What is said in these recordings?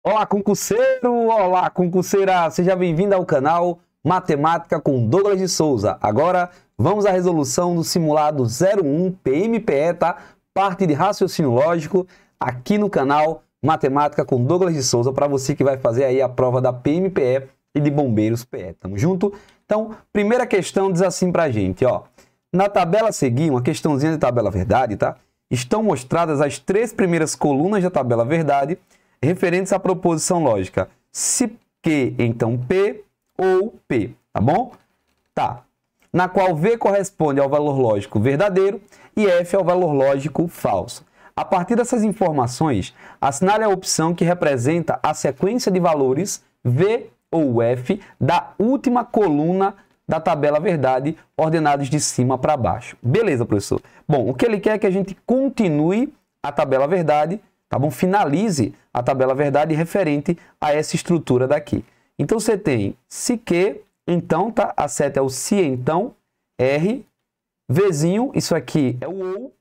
Olá, concurseiro! Olá, concurseira! Seja bem-vindo ao canal Matemática com Douglas de Souza. Agora, vamos à resolução do simulado 01 PMPE, tá? Parte de raciocínio lógico, aqui no canal Matemática com Douglas de Souza, para você que vai fazer aí a prova da PMPE e de Bombeiros PE. Tamo junto? Então, primeira questão diz assim pra gente, ó. Na tabela a seguir, uma questãozinha de tabela verdade, tá? Estão mostradas as três primeiras colunas da tabela verdade, referentes à proposição lógica se Q, então P ou P, tá bom? Tá. Na qual V corresponde ao valor lógico verdadeiro e F ao valor lógico falso. A partir dessas informações, assinale a opção que representa a sequência de valores V ou F da última coluna da tabela verdade, ordenados de cima para baixo. Beleza, professor? Bom, o que ele quer é que a gente continue a tabela verdade, tá bom? Finalize a tabela verdade referente a essa estrutura daqui. Então, você tem se Q, então, tá? A seta é o se, então, R, Vzinho, isso aqui é o ou,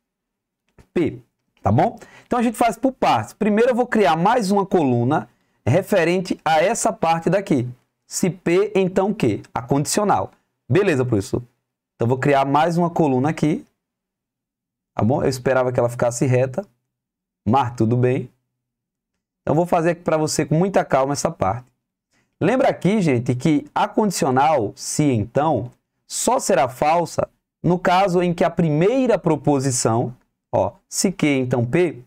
P, tá bom? Então, a gente faz por partes. Primeiro, eu vou criar mais uma coluna referente a essa parte daqui. Se P, então Q, a condicional. Beleza, professor? Então, vou criar mais uma coluna aqui, tá bom? Eu esperava que ela ficasse reta, mas tudo bem. Então, vou fazer aqui para você com muita calma essa parte. Lembra aqui, gente, que a condicional, se então, só será falsa no caso em que a primeira proposição, ó, se Q, então P,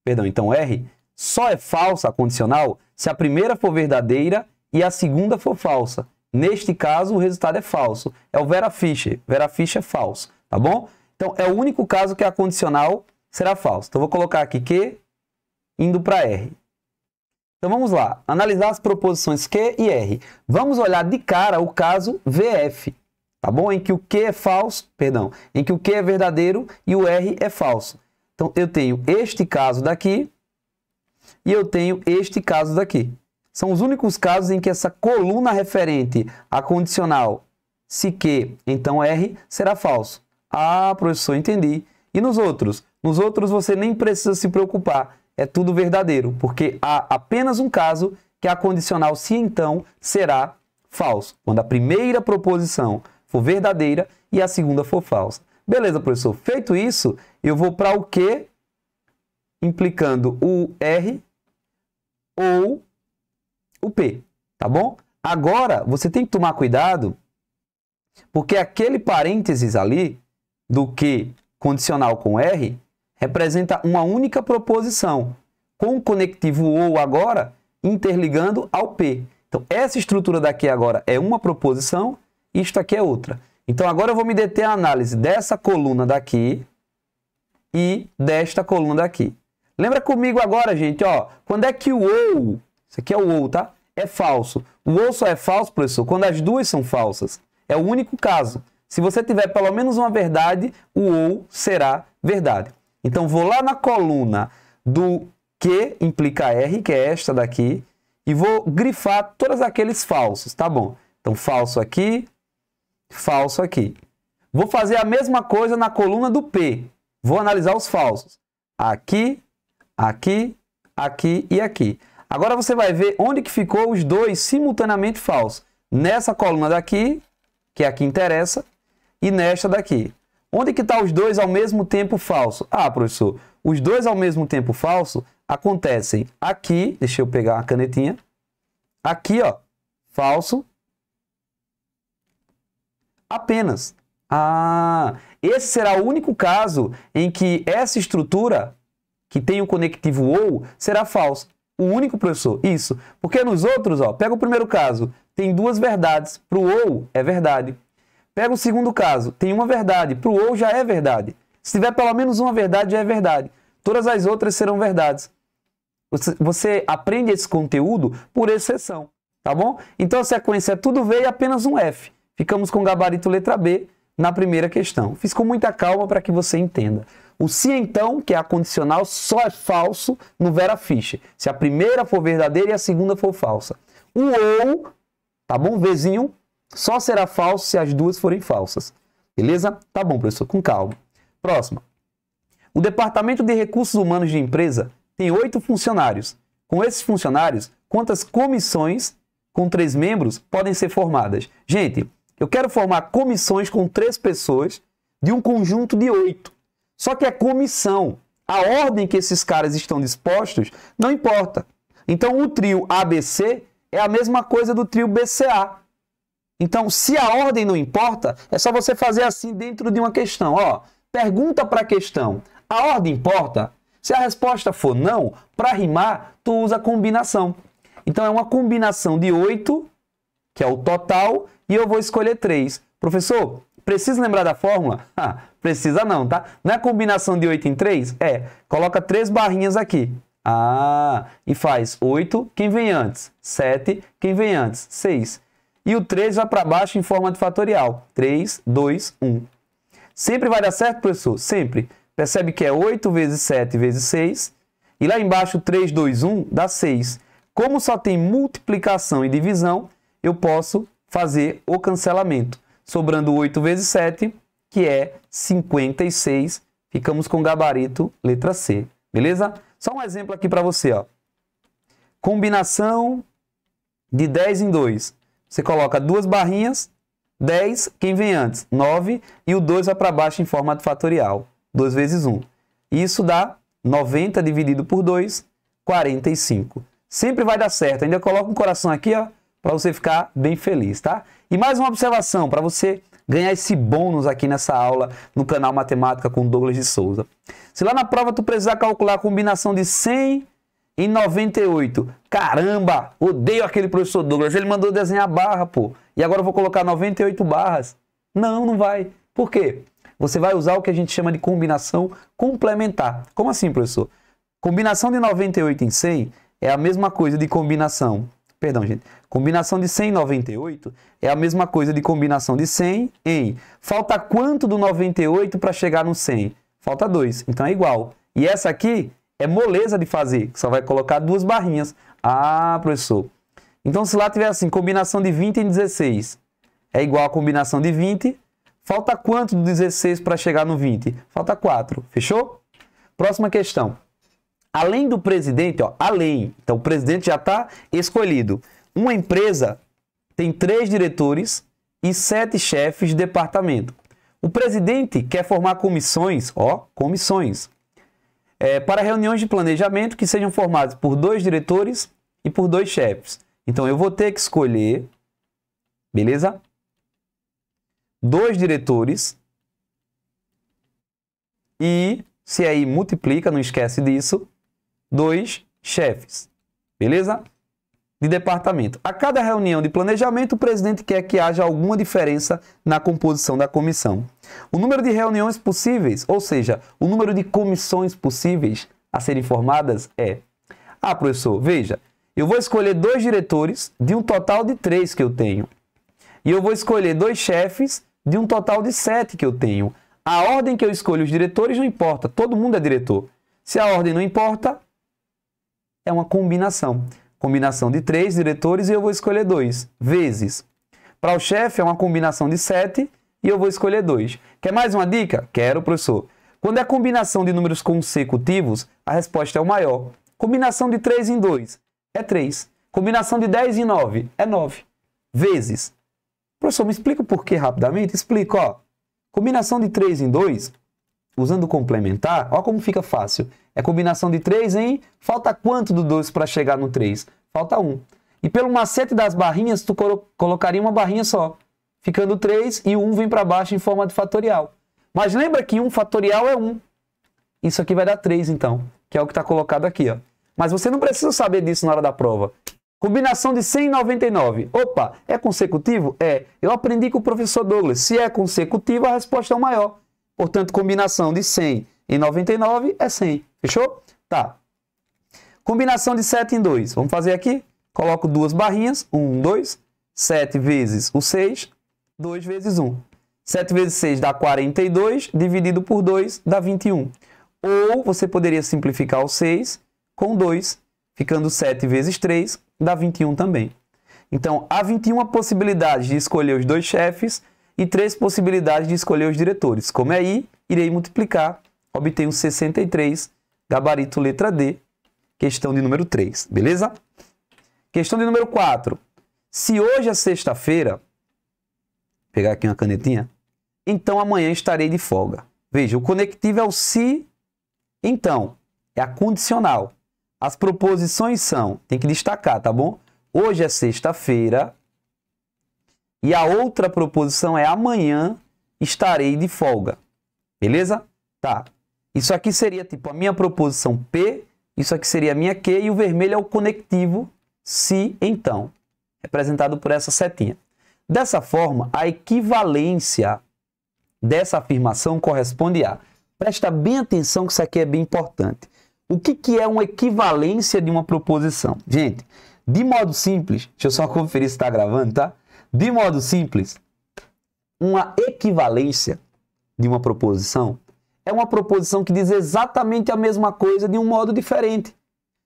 perdão, então R, só é falsa a condicional se a primeira for verdadeira e a segunda for falsa. Neste caso, o resultado é falso. É o Vera Fischer. Vera Fischer é falso, tá bom? Então, é o único caso que a condicional será falsa. Então, vou colocar aqui Q indo para R. Então, vamos lá. Analisar as proposições Q e R. Vamos olhar de cara o caso VF, tá bom? Em que o Q é falso, perdão, em que o Q é verdadeiro e o R é falso. Então, eu tenho este caso daqui e eu tenho este caso daqui. São os únicos casos em que essa coluna referente à condicional se Q, então R, será falso. Ah, professor, entendi. E nos outros? Nos outros você nem precisa se preocupar. É tudo verdadeiro, porque há apenas um caso que a condicional se então será falso. Quando a primeira proposição for verdadeira e a segunda for falsa. Beleza, professor. Feito isso, eu vou para o Q, implicando o R ou o P, tá bom? Agora, você tem que tomar cuidado, porque aquele parênteses ali, do Q condicional com R, representa uma única proposição, com o conectivo OU agora, interligando ao P. Então, essa estrutura daqui agora é uma proposição, isto aqui é outra. Então, agora eu vou me deter à análise dessa coluna daqui e desta coluna daqui. Lembra comigo agora, gente, ó, quando é que o OU, isso aqui é o OU, tá? É falso. O OU só é falso, professor, quando as duas são falsas. É o único caso. Se você tiver pelo menos uma verdade, o OU será verdade. Então, vou lá na coluna do Q implica R, que é esta daqui, e vou grifar todos aqueles falsos, tá bom? Então, falso aqui, falso aqui. Vou fazer a mesma coisa na coluna do P. Vou analisar os falsos. Aqui, aqui, aqui e aqui. Agora você vai ver onde que ficou os dois simultaneamente falsos. Nessa coluna daqui, que é a que interessa, e nesta daqui. Onde que estão os dois ao mesmo tempo falso? Ah, professor, os dois ao mesmo tempo falso acontecem aqui, deixa eu pegar a canetinha, aqui, ó, falso, apenas. Ah, esse será o único caso em que essa estrutura, que tem o conectivo OU, será falsa. O único, professor, isso. Porque nos outros, ó, pega o primeiro caso, tem duas verdades, para o OU é verdade. Pega o segundo caso, tem uma verdade, para o OU já é verdade. Se tiver pelo menos uma verdade, já é verdade. Todas as outras serão verdades. Você aprende esse conteúdo por exceção, tá bom? Então a sequência é tudo V e apenas um F. Ficamos com gabarito letra B na primeira questão. Fiz com muita calma para que você entenda. O se então, que é a condicional, só é falso no Vera Fischer. Se a primeira for verdadeira e a segunda for falsa. O ou, tá bom? Vzinho, só será falso se as duas forem falsas. Beleza? Tá bom, professor, com calma. Próxima. O Departamento de Recursos Humanos de empresa tem 8 funcionários, Com esses funcionários, quantas comissões com 3 membros podem ser formadas? Gente, eu quero formar comissões com 3 pessoas de um conjunto de 8. Só que é comissão. A ordem que esses caras estão dispostos não importa. Então, o trio ABC é a mesma coisa do trio BCA. Então, se a ordem não importa, é só você fazer assim dentro de uma questão. Ó, pergunta para a questão. A ordem importa? Se a resposta for não, para rimar, tu usa combinação. Então, é uma combinação de 8, que é o total, e eu vou escolher 3. Professor, precisa lembrar da fórmula? Precisa não, tá? Não é combinação de 8 em 3? É, coloca 3 barrinhas aqui. E faz 8, quem vem antes? 7, quem vem antes? 6. E o 3 vai para baixo em forma de fatorial. 3, 2, 1. Sempre vai dar certo, professor? Sempre. Percebe que é 8 vezes 7 vezes 6. E lá embaixo, 3, 2, 1 dá 6. Como só tem multiplicação e divisão, eu posso fazer o cancelamento. Sobrando 8 vezes 7, que é 56. Ficamos com o gabarito letra C. Beleza? Só um exemplo aqui para você. Ó. Combinação de 10 em 2. Você coloca 2 barrinhas, 10, quem vem antes? 9, e o 2 vai para baixo em forma de fatorial. 2 vezes 1. Isso dá 90 dividido por 2, 45. Sempre vai dar certo. Ainda coloca um coração aqui, ó, para você ficar bem feliz, tá? E mais uma observação para você ganhar esse bônus aqui nessa aula no canal Matemática com Douglas de Souza. Se lá na prova tu precisar calcular a combinação de 100 e 98, caramba, odeio aquele professor Douglas, ele mandou desenhar barra, pô, e agora eu vou colocar 98 barras. Não, não vai. Por quê? Você vai usar o que a gente chama de combinação complementar. Como assim, professor? Combinação de 98 em 100 é a mesma coisa de combinação. Perdão, gente. Combinação de 100 em 98 é a mesma coisa de combinação de 100 em... Falta quanto do 98 para chegar no 100? Falta 2. Então é igual. E essa aqui é moleza de fazer. Só vai colocar 2 barrinhas. Ah, professor. Então se lá tiver assim, combinação de 20 em 16 é igual a combinação de 20. Falta quanto do 16 para chegar no 20? Falta 4. Fechou? Próxima questão. Além do presidente, ó, além, então o presidente já está escolhido. Uma empresa tem 3 diretores e 7 chefes de departamento. O presidente quer formar comissões, ó, comissões, para reuniões de planejamento que sejam formadas por 2 diretores e por 2 chefes. Então eu vou ter que escolher, beleza? 2 diretores e, se aí multiplica, não esquece disso, 2 chefes, beleza? De departamento. A cada reunião de planejamento, o presidente quer que haja alguma diferença na composição da comissão. O número de reuniões possíveis, ou seja, o número de comissões possíveis a serem formadas é... professor, veja, eu vou escolher 2 diretores de um total de 3 que eu tenho. E eu vou escolher 2 chefes de um total de 7 que eu tenho. A ordem que eu escolho os diretores não importa, todo mundo é diretor. Se a ordem não importa, é uma combinação. Combinação de 3 diretores e eu vou escolher 2. Vezes. Para o chefe é uma combinação de 7 e eu vou escolher 2. Quer mais uma dica? Quero, professor. Quando é combinação de números consecutivos, a resposta é o maior. Combinação de 3 em 2 é 3. Combinação de 10 em 9 é 9. Vezes. Professor, me explica o porquê rapidamente? Explica, ó. Combinação de 3 em 2, usando o complementar, ó como fica fácil. É combinação de 3 em... Falta quanto do 2 para chegar no 3? Falta 1. E pelo macete das barrinhas, tu colocaria uma barrinha só. Ficando 3 e o 1 vem para baixo em forma de fatorial. Mas lembra que 1 fatorial é 1. Isso aqui vai dar 3, então. Que é o que está colocado aqui, ó. Mas você não precisa saber disso na hora da prova. Combinação de 100 e 99. Opa, é consecutivo? É. Eu aprendi com o professor Douglas. Se é consecutivo, a resposta é o maior. Portanto, combinação de 100 e 99 é 100. Fechou? Tá. Combinação de 7 em 2. Vamos fazer aqui? Coloco 2 barrinhas. 1, 2. 7 vezes o 6. 2 vezes 1. 7 vezes 6 dá 42. Dividido por 2 dá 21. Ou você poderia simplificar o 6 com 2. Ficando 7 vezes 3 dá 21 também. Então, há 21 possibilidades de escolher os 2 chefes e 3 possibilidades de escolher os diretores. Como é I, irei multiplicar, obtenho 63, gabarito letra D, questão de número 3, beleza? Questão de número 4. Se hoje é sexta-feira, vou pegar aqui uma canetinha, então amanhã estarei de folga. Veja, o conectivo é o se, então, é a condicional. As proposições são, tem que destacar, tá bom? Hoje é sexta-feira e a outra proposição é amanhã estarei de folga. Beleza? Tá. Isso aqui seria tipo a minha proposição P, isso aqui seria a minha Q e o vermelho é o conectivo se, então, representado por essa setinha. Dessa forma, a equivalência dessa afirmação corresponde a... Presta bem atenção que isso aqui é bem importante. O que é uma equivalência de uma proposição? Gente, de modo simples, deixa eu só conferir se está gravando, tá? De modo simples, uma equivalência de uma proposição é uma proposição que diz exatamente a mesma coisa de um modo diferente.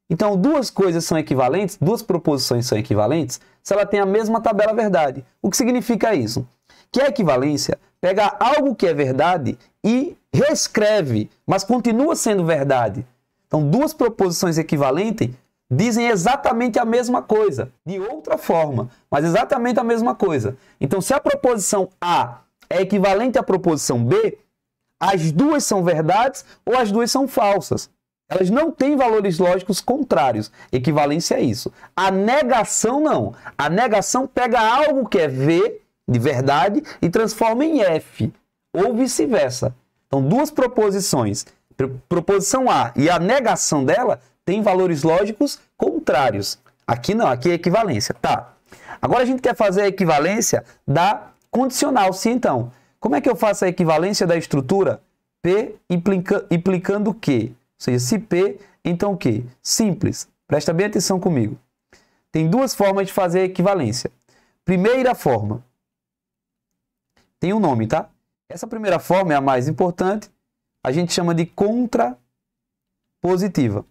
Então, duas coisas são equivalentes, duas proposições são equivalentes, se ela tem a mesma tabela verdade. O que significa isso? Que a equivalência pega algo que é verdade e reescreve, mas continua sendo verdade. Então, duas proposições equivalentes dizem exatamente a mesma coisa, de outra forma, mas exatamente a mesma coisa. Então, se a proposição A é equivalente à proposição B, as duas são verdades ou as duas são falsas. Elas não têm valores lógicos contrários. Equivalência é isso. A negação não. A negação pega algo que é V, de verdade, e transforma em F, ou vice-versa. Então, duas proposições, proposição A e a negação dela, tem valores lógicos contrários. Aqui não, aqui é equivalência. Tá. Agora a gente quer fazer a equivalência da condicional, se então. Como é que eu faço a equivalência da estrutura P implicando Q? Ou seja, se P, então o quê? Simples. Presta bem atenção comigo. Tem duas formas de fazer a equivalência. Primeira forma. Tem um nome, tá? Essa primeira forma é a mais importante. A gente chama de contrapositiva.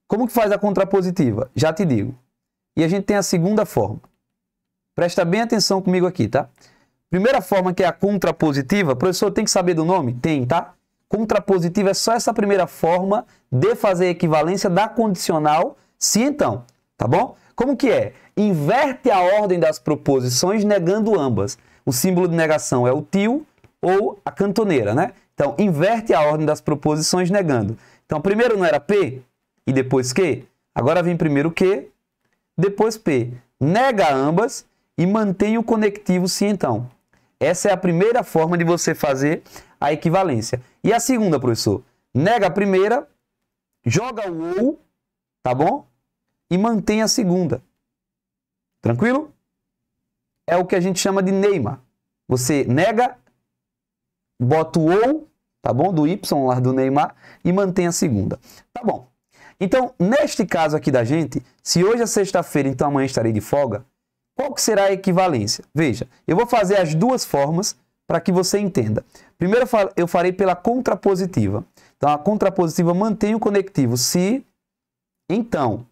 Como que faz a contrapositiva? Já te digo. E a gente tem a segunda forma. Presta bem atenção comigo aqui, tá? Primeira forma, que é a contrapositiva. Professor, tem que saber do nome? Tem, tá? Contrapositiva é só essa primeira forma de fazer a equivalência da condicional se então, tá bom? Como que é? Inverte a ordem das proposições negando ambas. O símbolo de negação é o tio ou a cantoneira, né? Então, inverte a ordem das proposições negando. Então, primeiro não era P e depois Q? Agora vem primeiro Q, depois P. Nega ambas e mantém o conectivo se então. Essa é a primeira forma de você fazer a equivalência. E a segunda, professor? Nega a primeira, joga o ou, tá bom? E mantém a segunda. Tranquilo? É o que a gente chama de Neymar. Você nega, bota o ou, tá bom? Do Y lá do Neymar e mantém a segunda. Tá bom. Então, neste caso aqui da gente, se hoje é sexta-feira, então amanhã estarei de folga, qual que será a equivalência? Veja, eu vou fazer as duas formas para que você entenda. Primeiro eu farei pela contrapositiva. Então, a contrapositiva mantém o conectivo se, então,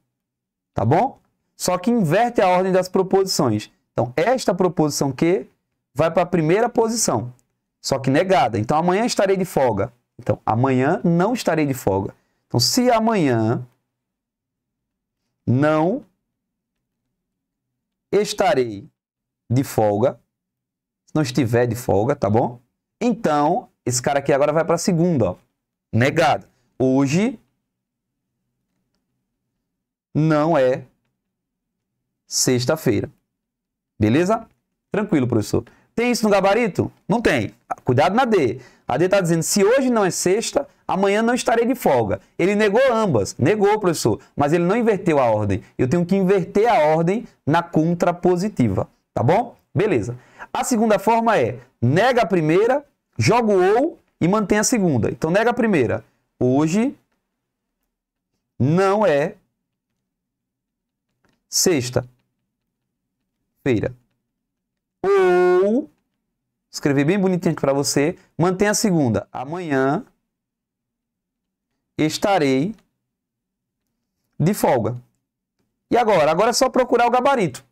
tá bom? Só que inverte a ordem das proposições. Então, esta proposição Q vai para a primeira posição, só que negada. Então, amanhã estarei de folga. Então, amanhã não estarei de folga. Então, se amanhã não estarei de folga, se não estiver de folga, tá bom? Então, esse cara aqui agora vai para a segunda, ó. Negado. Hoje não é sexta-feira. Beleza? Tranquilo, professor. Tem isso no gabarito? Não tem. Cuidado na D. A D está dizendo, se hoje não é sexta, amanhã não estarei de folga. Ele negou ambas. Negou, professor. Mas ele não inverteu a ordem. Eu tenho que inverter a ordem na contrapositiva. Tá bom? Beleza. A segunda forma é, nega a primeira, joga o ou e mantém a segunda. Então, nega a primeira. Hoje não é sexta-feira. Ou, escrevi bem bonitinho aqui para você, mantém a segunda. Amanhã estarei de folga. E agora? Agora é só procurar o gabarito.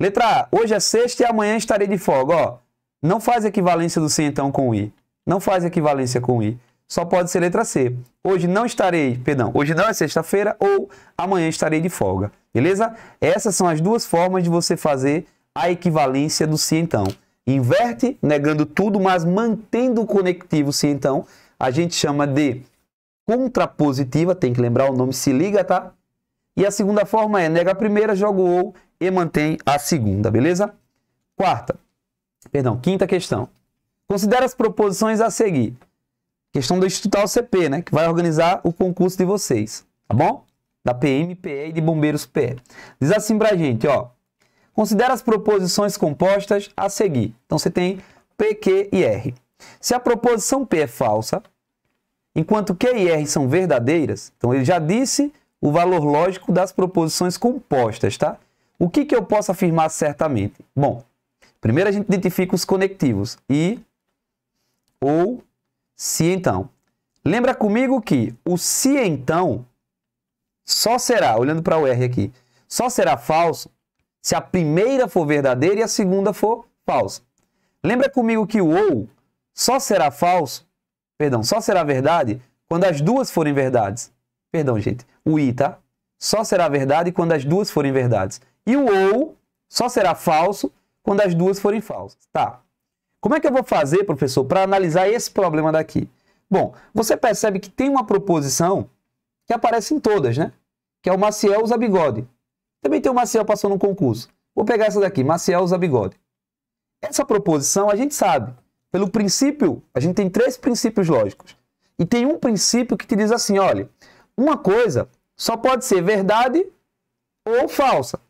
Letra A, hoje é sexta e amanhã estarei de folga. Ó, não faz equivalência do se então com o i. Não faz equivalência com o i. só pode ser letra C. Hoje não é sexta-feira ou amanhã estarei de folga. Beleza? Essas são as duas formas de você fazer a equivalência do se então. Inverte, negando tudo, mas mantendo o conectivo se então. A gente chama de contrapositiva, tem que lembrar o nome, se liga, tá? E a segunda forma é nega a primeira, joga o ou e mantém a segunda, beleza? Quinta questão. Considere as proposições a seguir. Questão do Instituto CP, né? Que vai organizar o concurso de vocês, tá bom? Da PM, PE e de Bombeiros PE. Diz assim pra gente, ó. Considere as proposições compostas a seguir. Então você tem P, Q e R. Se a proposição P é falsa, enquanto Q e R são verdadeiras, então ele já disse o valor lógico das proposições compostas, tá? O que eu posso afirmar certamente? Bom, primeiro a gente identifica os conectivos. E, ou, se então. Lembra comigo que o se então só será, olhando para o R aqui, só será falso se a primeira for verdadeira e a segunda for falsa. Lembra comigo que o ou só será só será verdade quando as duas forem verdades. Gente, o i, tá? Só será verdade quando as duas forem verdades. E o ou só será falso quando as duas forem falsas. Tá. Como é que eu vou fazer, professor, para analisar esse problema daqui? Bom, você percebe que tem uma proposição que aparece em todas, né? Que é o Maciel usa bigode. Também tem o Maciel passou no concurso. Vou pegar essa daqui, Maciel usa bigode. Essa proposição a gente sabe. Pelo princípio, a gente tem 3 princípios lógicos. E tem um princípio que te diz assim, olha, uma coisa só pode ser verdade ou falsa.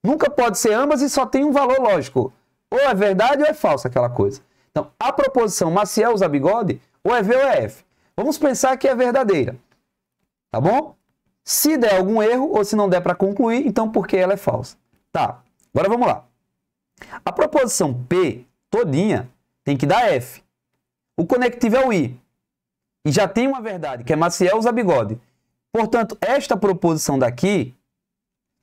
Nunca pode ser ambas e só tem um valor lógico. Ou é verdade ou é falsa aquela coisa. Então, a proposição Maciel usa bigode, ou é V ou é F. Vamos pensar que é verdadeira. Tá bom? Se der algum erro, ou se não der para concluir, então porque ela é falsa. Tá, agora vamos lá. A proposição P, todinha, tem que dar F. O conectivo é o I. E já tem uma verdade, que é Maciel usa bigode. Portanto, esta proposição daqui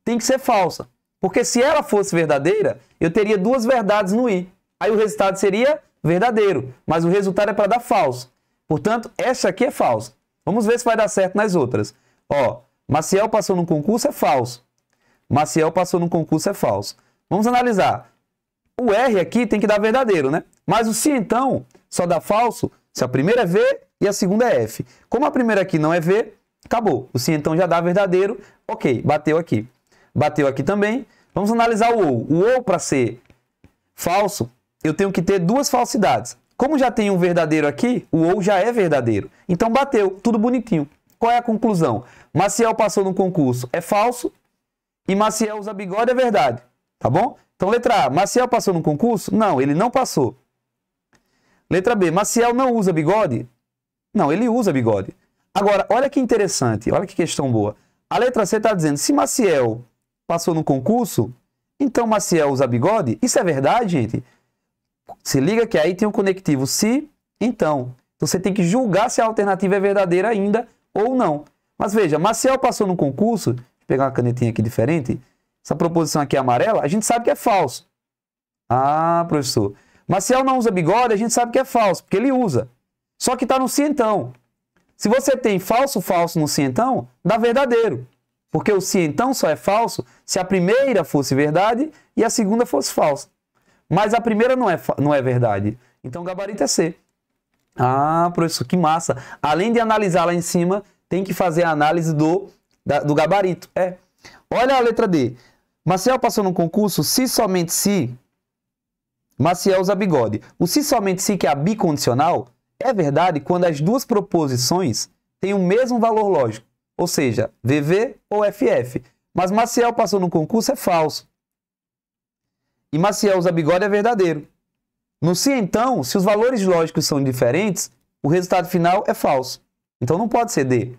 tem que ser falsa. Porque se ela fosse verdadeira, eu teria 2 verdades no I. Aí o resultado seria verdadeiro. Mas o resultado é para dar falso. Portanto, esta aqui é falsa. Vamos ver se vai dar certo nas outras. Ó, Maciel passou no concurso é falso. Maciel passou no concurso é falso. Vamos analisar. O R aqui tem que dar verdadeiro, né? Mas o se então só dá falso se a primeira é V e a segunda é F. Como a primeira aqui não é V, acabou. O se então já dá verdadeiro. Ok, bateu aqui. Bateu aqui também. Vamos analisar o ou. O ou, para ser falso, eu tenho que ter 2 falsidades. Como já tem um verdadeiro aqui, o ou já é verdadeiro. Então bateu, tudo bonitinho. Qual é a conclusão? Maciel passou no concurso é falso e Maciel usa bigode é verdade. Tá bom? Então, letra A, Maciel passou no concurso? Não, ele não passou. Letra B, Maciel não usa bigode? Não, ele usa bigode. Agora, olha que interessante, olha que questão boa. A letra C está dizendo, se Maciel passou no concurso, então Maciel usa bigode? Isso é verdade, gente? Se liga que aí tem um conectivo se, então. Então, você tem que julgar se a alternativa é verdadeira ainda ou não. Mas veja, Maciel passou no concurso, deixa eu pegar uma canetinha aqui diferente, essa proposição aqui é amarela, a gente sabe que é falso. Ah, professor. Maciel não usa bigode, a gente sabe que é falso, porque ele usa. Só que está no se então. Se você tem falso, falso no se então, dá verdadeiro. Porque o se então só é falso se a primeira fosse verdade e a segunda fosse falsa. Mas a primeira não é verdade. Então o gabarito é C. Ah, professor, que massa. Além de analisar lá em cima, tem que fazer a análise do gabarito. Olha a letra D. Maciel passou no concurso se somente se Maciel usa bigode. O se somente se, que é a bicondicional, é verdade quando as 2 proposições têm o mesmo valor lógico. Ou seja, VV ou FF. Mas Maciel passou no concurso é falso. E Maciel usa bigode é verdadeiro. No se então, se os valores lógicos são diferentes, o resultado final é falso. Então não pode ser D.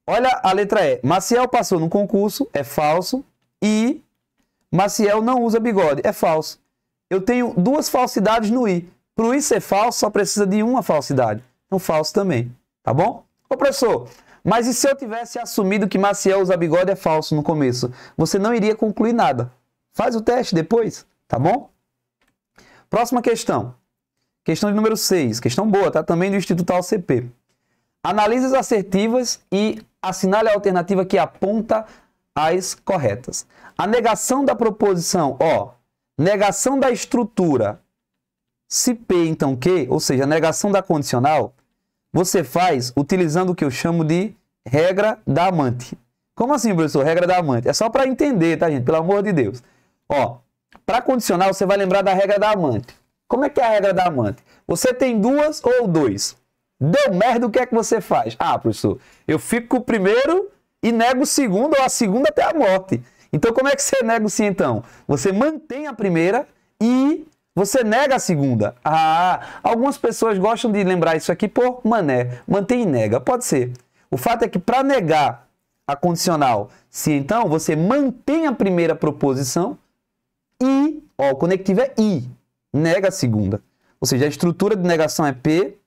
Olha a letra E. Maciel passou no concurso é falso e Maciel não usa bigode é falso. Eu tenho 2 falsidades no I. Para o I ser falso, só precisa de uma falsidade. Então falso também. Tá bom? Ô professor, mas e se eu tivesse assumido que Maciel usa bigode é falso no começo? Você não iria concluir nada. Faz o teste depois, tá bom? Próxima questão. Questão de número 6. Questão boa, tá? Também do Instituto CP. Analise as assertivas e assinale a alternativa que aponta as corretas. A negação da proposição, negação da estrutura, se P, então Q, ou seja, a negação da condicional, você faz utilizando o que eu chamo de regra da amante. Como assim, professor? Regra da amante. É só para entender, tá, gente? Pelo amor de Deus. Para condicional, você vai lembrar da regra da amante. Como é que é a regra da amante? Você tem duas ou dois. Deu merda, o que é que você faz? Ah, professor, eu fico com o primeiro e nego o segundo ou a segunda até a morte. Então, como é que você negocia, então? Você mantém a primeira e você nega a segunda. Algumas pessoas gostam de lembrar isso aqui por mané. Mantém e nega. Pode ser. O fato é que para negar a condicional, se então você mantém a primeira proposição e, o conectivo é I, nega a segunda. Ou seja, a estrutura de negação é P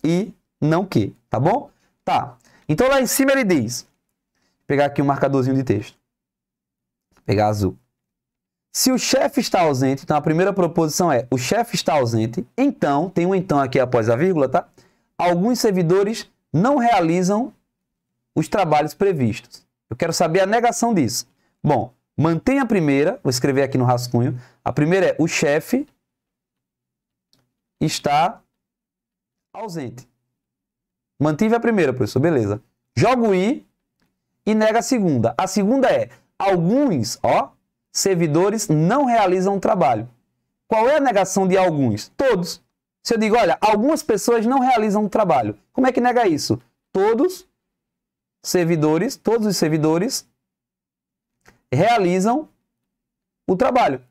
e não Q, tá bom? Tá. Então lá em cima ele diz, vou pegar aqui um marcadorzinho de texto, vou pegar azul. Se o chefe está ausente, então a primeira proposição é o chefe está ausente, então, tem um então aqui após a vírgula, tá? Alguns servidores não realizam os trabalhos previstos. Eu quero saber a negação disso. Bom, mantém a primeira, vou escrever aqui no rascunho. A primeira é o chefe está ausente. Mantive a primeira, professor, beleza. Joga o I e nega a segunda. A segunda é alguns, servidores não realizam o trabalho. Qual é a negação de alguns? Todos. Se eu digo, olha, algumas pessoas não realizam o trabalho. Como é que nega isso? Todos os servidores realizam o trabalho.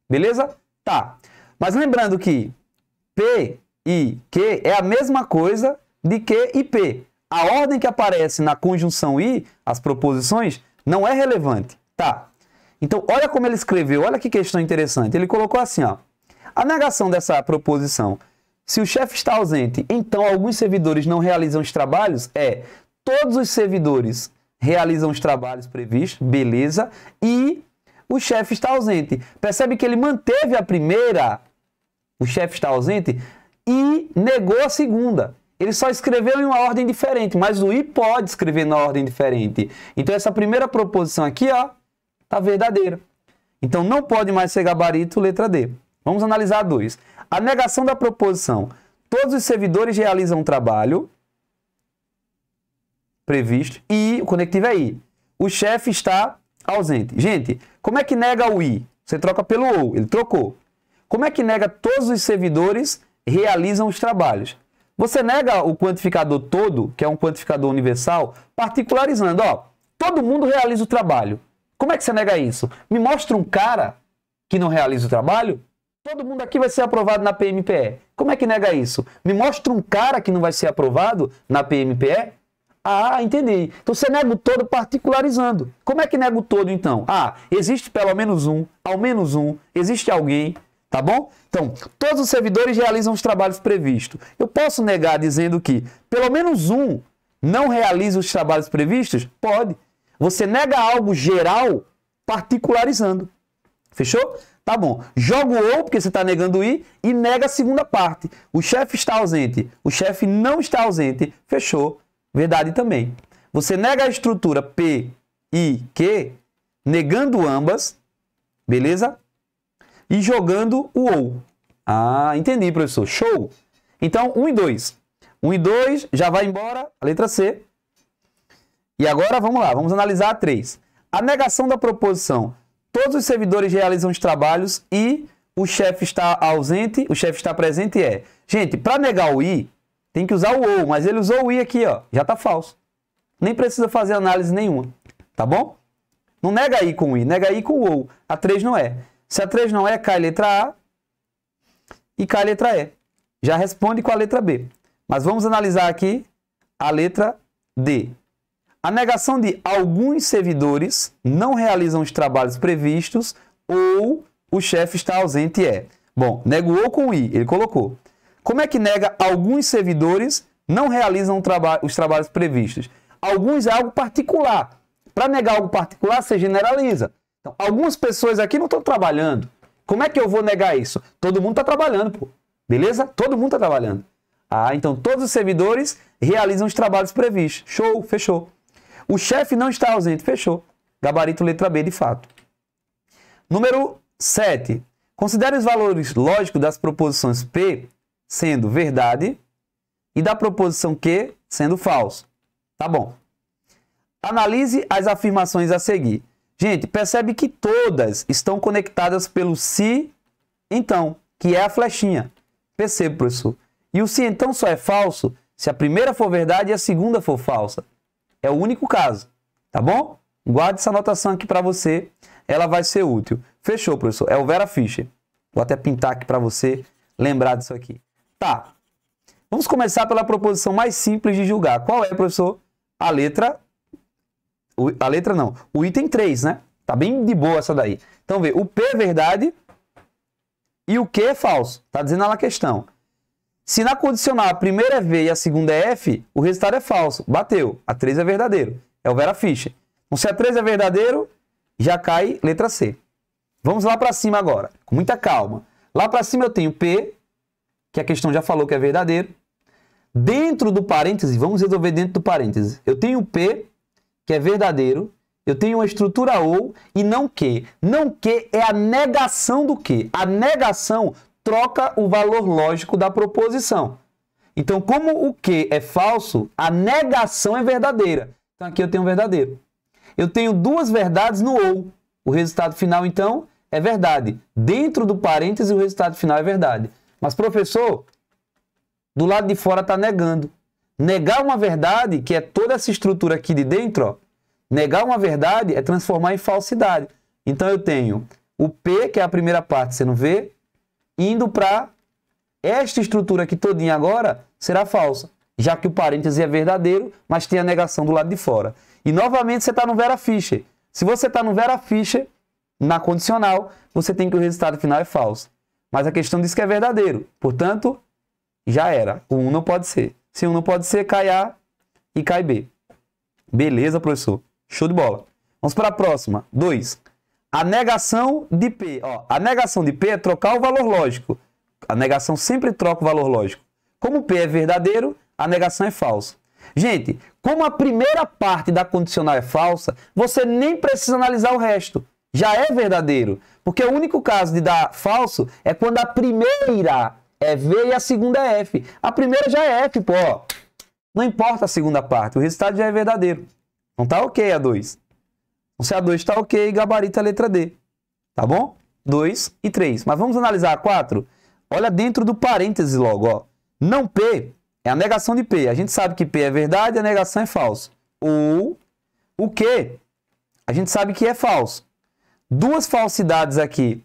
Beleza? Tá. Mas lembrando que P e Q é a mesma coisa de Q e P. A ordem que aparece na conjunção I, as proposições, não é relevante. Tá. Então, olha como ele escreveu. Olha que questão interessante. Ele colocou assim, a negação dessa proposição. Se o chefe está ausente, então alguns servidores não realizam os trabalhos, todos os servidores realizam os trabalhos previstos, beleza, e o chefe está ausente. Percebe que ele manteve a primeira, o chefe está ausente, e negou a segunda. Ele só escreveu em uma ordem diferente, mas o I pode escrever na ordem diferente. Então essa primeira proposição aqui, está verdadeira. Então não pode mais ser gabarito, letra D. Vamos analisar a 2. A negação da proposição. Todos os servidores realizam um trabalho previsto e o conectivo é I. O chefe está ausente. Gente, como é que nega o I? Você troca pelo OU, ele trocou. Como é que nega todos os servidores realizam os trabalhos? Você nega o quantificador todo, que é um quantificador universal, particularizando. Todo mundo realiza o trabalho. Como é que você nega isso? Me mostra um cara que não realiza o trabalho? Todo mundo aqui vai ser aprovado na PMPE. Como é que nega isso? Me mostra um cara que não vai ser aprovado na PMPE? Entendi. Então você nega o todo particularizando. Como é que nega o todo, então? Existe pelo menos um, ao menos um, existe alguém, tá bom? Então, todos os servidores realizam os trabalhos previstos. Eu posso negar dizendo que pelo menos um não realiza os trabalhos previstos? Pode. Você nega algo geral particularizando. Fechou? Tá bom. Joga o OU, porque você está negando o I, e nega a segunda parte. O chefe está ausente. O chefe não está ausente. Fechou. Verdade também. Você nega a estrutura P, I, Q, negando ambas, beleza? E jogando o OU. Entendi, professor. Show! Então, 1 e 2. 1 e 2, já vai embora, a letra C. E agora, vamos lá, vamos analisar a 3. A negação da proposição. Todos os servidores realizam os trabalhos e o chefe está ausente, o chefe está presente Gente, para negar o I, tem que usar o OU, mas ele usou o I aqui, já está falso. Nem precisa fazer análise nenhuma, tá bom? Não nega I com I, nega I com o OU. A 3 não é. Se a 3 não é, cai letra A e cai letra E. Já responde com a letra B. Mas vamos analisar aqui a letra D. A negação de alguns servidores não realizam os trabalhos previstos ou o chefe está ausente Bom, nega o OU com I, ele colocou. Como é que nega alguns servidores não realizam os trabalhos previstos? Alguns é algo particular. Para negar algo particular, você generaliza. Então, algumas pessoas aqui não estão trabalhando. Como é que eu vou negar isso? Todo mundo está trabalhando, pô. Beleza? Todo mundo está trabalhando. Ah, então todos os servidores realizam os trabalhos previstos. Show, fechou. O chefe não está ausente, fechou. Gabarito letra B, de fato. Número 7. Considere os valores lógicos das proposições P sendo verdade e da proposição Q sendo falso. Tá bom. Analise as afirmações a seguir. Gente, percebe que todas estão conectadas pelo se, então, que é a flechinha. Perceba, professor. E o se, então, só é falso se a primeira for verdade e a segunda for falsa. É o único caso. Tá bom? Guarde essa anotação aqui para você. Ela vai ser útil. Fechou, professor. É o Vera Fischer. Vou até pintar aqui para você lembrar disso aqui. Tá. Vamos começar pela proposição mais simples de julgar. Qual é, professor? A letra não. O item 3, né? Tá bem de boa essa daí. Então, vê. O P é verdade e o Q é falso. Tá dizendo lá a questão. Se na condicional a primeira é V e a segunda é F, o resultado é falso. Bateu. A 3 é verdadeiro. É o Vera Fischer. Então, se a 3 é verdadeiro, já cai letra C. Vamos lá para cima agora, com muita calma. Lá para cima eu tenho P, que a questão já falou que é verdadeiro. Dentro do parêntese, vamos resolver dentro do parêntese. Eu tenho P, que é verdadeiro. Eu tenho uma estrutura OU e não Q. Não Q é a negação do Q. A negação troca o valor lógico da proposição. Então, como o Q é falso, a negação é verdadeira. Então, aqui eu tenho um verdadeiro. Eu tenho duas verdades no OU. O resultado final, então, é verdade. Dentro do parêntese, o resultado final é verdade. Mas, professor, do lado de fora está negando. Negar uma verdade, que é toda essa estrutura aqui de dentro, ó, negar uma verdade é transformar em falsidade. Então, eu tenho o P, que é a primeira parte, você não vê, indo para esta estrutura aqui todinha agora, será falsa. Já que o parêntese é verdadeiro, mas tem a negação do lado de fora. E, novamente, você está no Vera Fischer. Se você está no Vera Fischer, na condicional, você tem que o resultado final é falso. Mas a questão diz que é verdadeiro. Portanto, já era. O 1 não pode ser. Se 1 não pode ser, cai A e cai B. Beleza, professor? Show de bola. Vamos para a próxima. 2. A negação de P. Ó, a negação de P é trocar o valor lógico. A negação sempre troca o valor lógico. Como P é verdadeiro, a negação é falsa. Gente, como a primeira parte da condicional é falsa, você nem precisa analisar o resto. Já é verdadeiro. Porque o único caso de dar falso é quando a primeira é V e a segunda é F. A primeira já é F, pô. Não importa a segunda parte, o resultado já é verdadeiro. Então tá ok a 2. Então, se a 2 está ok, gabarito é a letra D. Tá bom? 2 e 3. Mas vamos analisar a 4? Olha dentro do parêntese logo, ó. Não P é a negação de P. A gente sabe que P é verdade e a negação é falso. Ou o Q, a gente sabe que é falso. Duas falsidades aqui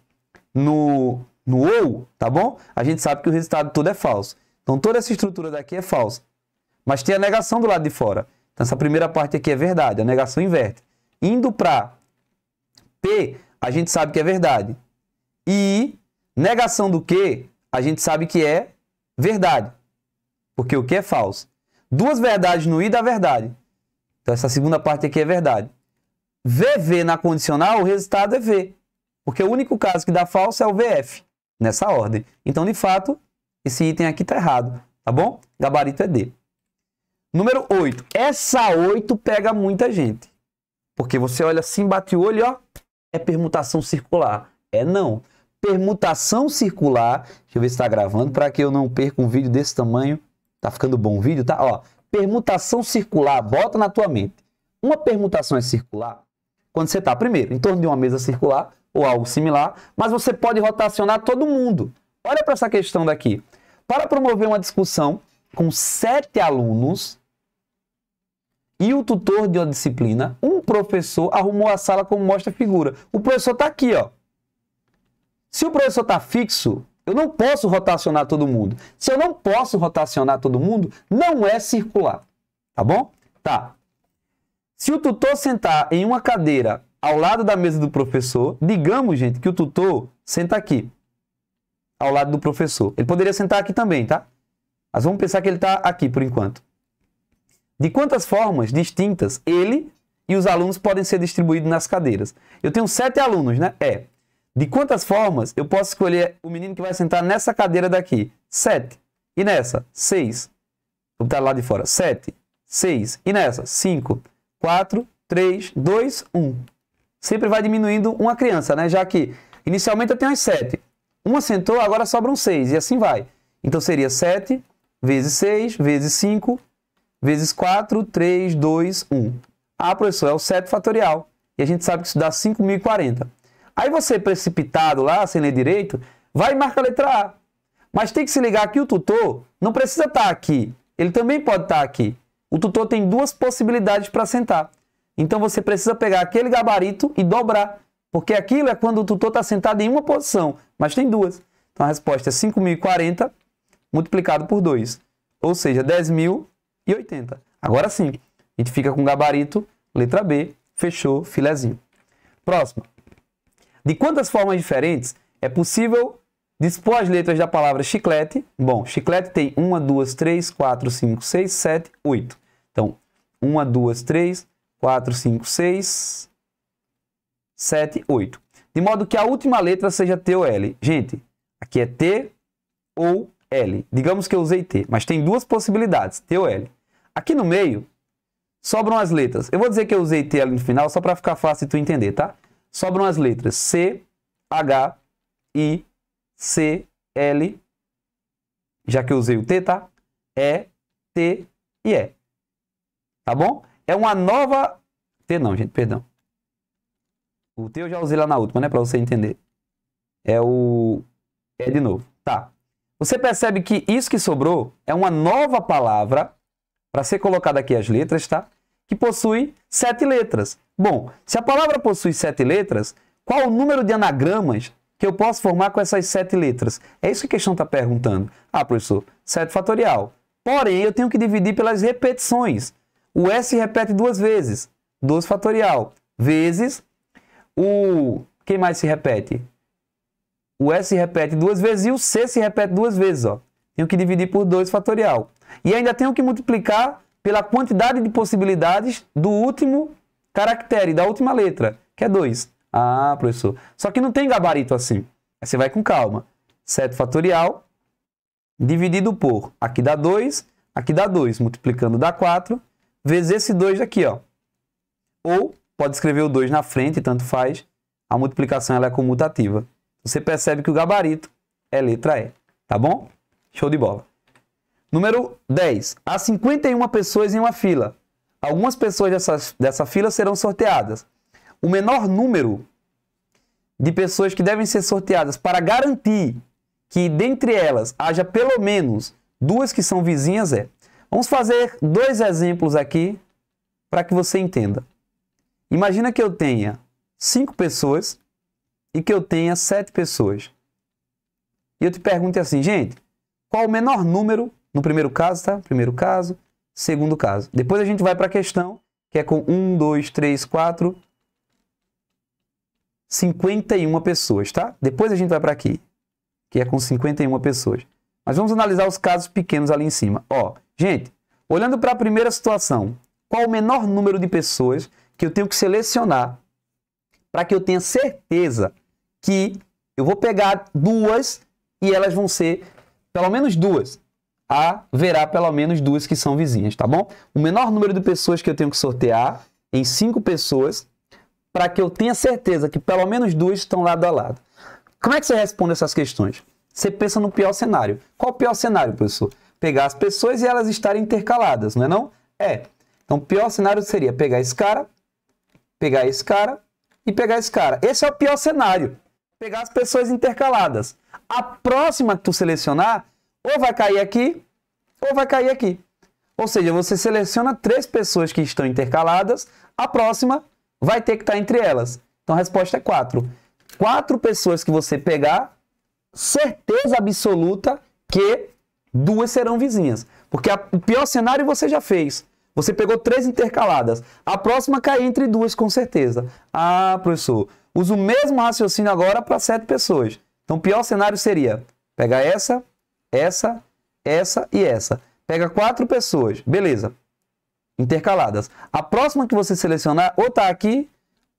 no OU, tá bom? A gente sabe que o resultado todo é falso. Então toda essa estrutura daqui é falsa. Mas tem a negação do lado de fora. Então essa primeira parte aqui é verdade, a negação inverte. Indo para P, a gente sabe que é verdade. E negação do Q, a gente sabe que é verdade. Porque o que é falso? Duas verdades no I dá verdade. Então essa segunda parte aqui é verdade. VV na condicional, o resultado é V. Porque o único caso que dá falso é o VF. Nessa ordem. Então, de fato, esse item aqui está errado. Tá bom? Gabarito é D. Número 8. Essa 8 pega muita gente. Porque você olha assim, bate o olho, ó. É permutação circular. É não. Permutação circular. Deixa eu ver se está gravando para que eu não perca um vídeo desse tamanho. Tá ficando bom o vídeo, tá? Ó, permutação circular, bota na tua mente. Uma permutação é circular quando você está, primeiro, em torno de uma mesa circular ou algo similar, mas você pode rotacionar todo mundo. Olha para essa questão daqui. Para promover uma discussão com 7 alunos e o tutor de uma disciplina, um professor arrumou a sala como mostra a figura. O professor está aqui, ó. Se o professor está fixo, eu não posso rotacionar todo mundo. Se eu não posso rotacionar todo mundo, não é circular. Tá bom? Tá. Se o tutor sentar em uma cadeira ao lado da mesa do professor, digamos, gente, que o tutor senta aqui, ao lado do professor. Ele poderia sentar aqui também, tá? Mas vamos pensar que ele está aqui por enquanto. De quantas formas distintas ele e os alunos podem ser distribuídos nas cadeiras? Eu tenho 7 alunos, né? De quantas formas eu posso escolher o menino que vai sentar nessa cadeira daqui? 7. E nessa? 6. Vou botar lá de fora. 7, 6. E nessa? 5, 4, 3, 2, 1. Sempre vai diminuindo uma criança, né? Já que inicialmente eu tenho as 7. Uma sentou, agora sobram 6. E assim vai. Então seria 7 vezes 6 vezes 5 vezes 4, 3, 2, 1. Ah, professor, é o 7 fatorial. E a gente sabe que isso dá 5.040. Aí você, precipitado lá, sem ler direito, vai e marca a letra A. Mas tem que se ligar que o tutor não precisa estar aqui. Ele também pode estar aqui. O tutor tem duas possibilidades para sentar. Então você precisa pegar aquele gabarito e dobrar. Porque aquilo é quando o tutor está sentado em uma posição, mas tem duas. Então a resposta é 5.040 multiplicado por 2. Ou seja, 10.080. Agora sim, a gente fica com o gabarito, letra B, fechou, filezinho. Próximo. De quantas formas diferentes é possível dispor as letras da palavra chiclete? Bom, chiclete tem 1, 2, 3, 4, 5, 6, 7, 8. Então, 1, 2, 3, 4, 5, 6, 7, 8. De modo que a última letra seja T ou L. Gente, aqui é T ou L. Digamos que eu usei T, mas tem duas possibilidades, T ou L. Aqui no meio, sobram as letras. Eu vou dizer que eu usei T ali no final, só para ficar fácil de tu entender, tá? Sobram as letras C, H, I, C, L, já que eu usei o T, tá? E, T e E. Tá bom? É uma nova... T não, gente, perdão. O T eu já usei lá na última, né? Para você entender. É o... E de novo. Tá. Você percebe que isso que sobrou é uma nova palavra, para ser colocada aqui as letras, tá? Que possui 7 letras. Bom, se a palavra possui 7 letras, qual o número de anagramas que eu posso formar com essas 7 letras? É isso que a questão está perguntando. Ah, professor, 7 fatorial. Porém, eu tenho que dividir pelas repetições. O S repete 2 vezes, 12 fatorial, vezes o... Quem mais se repete? O S repete 2 vezes e o C se repete 2 vezes, ó. Tenho que dividir por 2 fatorial. E ainda tenho que multiplicar pela quantidade de possibilidades do último caractere, da última letra, que é 2. Ah, professor. Só que não tem gabarito assim. Aí você vai com calma. 7 fatorial dividido por, aqui dá 2, aqui dá 2, multiplicando dá 4, vezes esse 2 aqui, ó. Ou pode escrever o 2 na frente, tanto faz. A multiplicação ela é comutativa. Você percebe que o gabarito é letra E. Tá bom? Show de bola. Número 10. Há 51 pessoas em uma fila. Algumas pessoas dessa fila serão sorteadas. O menor número de pessoas que devem ser sorteadas para garantir que dentre elas haja pelo menos 2 que são vizinhas é. Vamos fazer 2 exemplos aqui para que você entenda. Imagina que eu tenha 5 pessoas e que eu tenha 7 pessoas. E eu te pergunto assim, gente, qual o menor número, no primeiro caso, tá? Primeiro caso, segundo caso. Depois a gente vai para a questão, que é com 1, 2, 3, 4, 51 pessoas, tá? Depois a gente vai para aqui, que é com 51 pessoas. Mas vamos analisar os casos pequenos ali em cima. Ó, gente, olhando para a primeira situação, qual o menor número de pessoas que eu tenho que selecionar para que eu tenha certeza que eu vou pegar 2 e elas vão ser pelo menos 2. Haverá pelo menos 2 que são vizinhas, tá bom? O menor número de pessoas que eu tenho que sortear em 5 pessoas para que eu tenha certeza que pelo menos 2 estão lado a lado. Como é que você responde essas questões? Você pensa no pior cenário. Qual o pior cenário, professor? Pegar as pessoas e elas estarem intercaladas, não é não? É. Então, o pior cenário seria pegar esse cara e pegar esse cara. Esse é o pior cenário. Pegar as pessoas intercaladas. A próxima que tu selecionar, ou vai cair aqui, ou vai cair aqui. Ou seja, você seleciona 3 pessoas que estão intercaladas, a próxima vai ter que estar entre elas. Então a resposta é 4. 4 pessoas que você pegar, certeza absoluta que 2 serão vizinhas. Porque o pior cenário você já fez. Você pegou 3 intercaladas. A próxima cai entre 2 com certeza. Ah, professor, usa o mesmo raciocínio agora para 7 pessoas. Então o pior cenário seria pegar essa e essa. Pega 4 pessoas, beleza, intercaladas. A próxima que você selecionar ou está aqui,